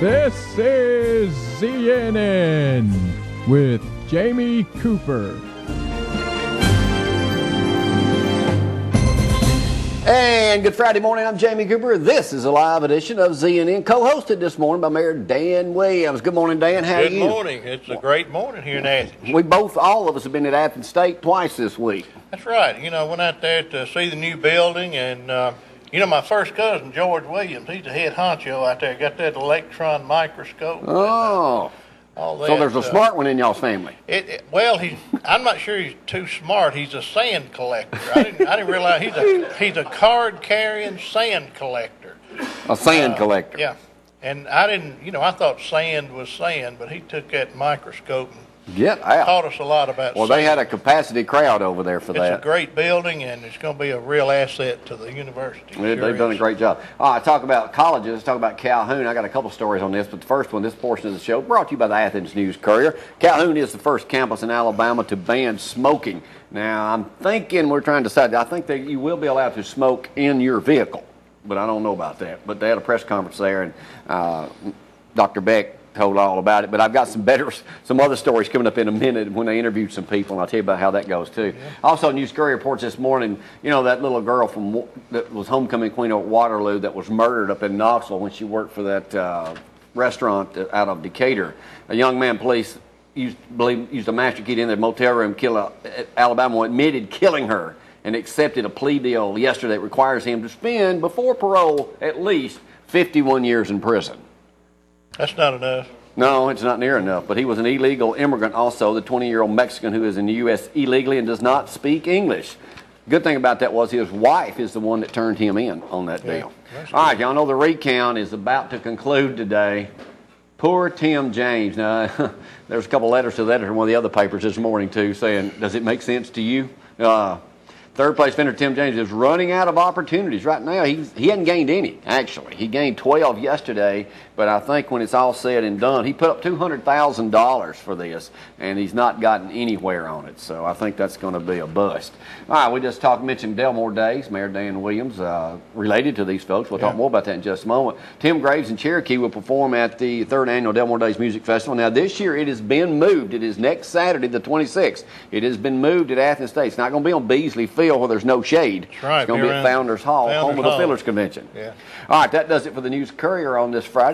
This is ZNN with Jamie Cooper. And good Friday morning, I'm Jamie Cooper. This is a live edition of ZNN, co-hosted this morning by Mayor Dan Williams. Good morning, Dan. How are you? Good morning. It's a great morning here in Athens. All of us have been at Athens State twice this week. That's right. You know, I went out there to see the new building, and, my first cousin, George Williams, he's the head honcho out there. Got that electron microscope. Oh. All that, So there's a smart one in y'all's family. I'm not sure he's too smart. He's a sand collector. I didn't realize he's a card-carrying sand collector. A sand collector. Yeah. And I thought sand was sand, but he took that microscope and Get out. taught us a lot about Well, sand. they had a capacity crowd over there for that. It's a great building, and it's going to be a real asset to the university. They've done a great job. I talk about colleges, talk about Calhoun. I got a couple stories on this, but the first one, this portion of the show, brought to you by the Athens News-Courier. Calhoun is the first campus in Alabama to ban smoking. Now, I'm thinking we're trying to decide. I think that you will be allowed to smoke in your vehicle, but I don't know about that. But they had a press conference there, and Dr. Beck told all about it. But I've got some other stories coming up in a minute when they interviewed some people, and I'll tell you about how that goes too. Yeah. Also, News-Courier reports this morning, that little girl that was homecoming queen at Waterloo that was murdered up in Knoxville when she worked for that restaurant out of Decatur. A young man, police used a master key in the motel room, Alabama, admitted killing her and accepted a plea deal yesterday that requires him to spend, before parole, at least 51 years in prison. That's not enough. No, it's not near enough. But he was an illegal immigrant also, the 20-year-old Mexican who is in the U.S. illegally and does not speak English. Good thing about that was his wife is the one that turned him in on that deal. All right, y'all know the recount is about to conclude today. Poor Tim James. Now, there's a couple letters to the editor in one of the other papers this morning, too, saying, does it make sense to you? Third place vendor Tim James is running out of opportunities right now. He hadn't gained any, actually. He gained 12 yesterday, but I think when it's all said and done, he put up $200,000 for this, and he's not gotten anywhere on it. So I think that's going to be a bust. All right, we just mentioned Delmore Days, Mayor Dan Williams, related to these folks. We'll talk more about that in just a moment. Tim Graves and Cherokee will perform at the 3rd Annual Delmore Days Music Festival. Now, this year it has been moved. It is next Saturday, the 26th. It has been moved at Athens State. It's not going to be on Beasley Field where there's no shade. That's right. It's going to be at Founders Hall, home of the Fillers Convention. Yeah. All right, that does it for the News-Courier on this Friday.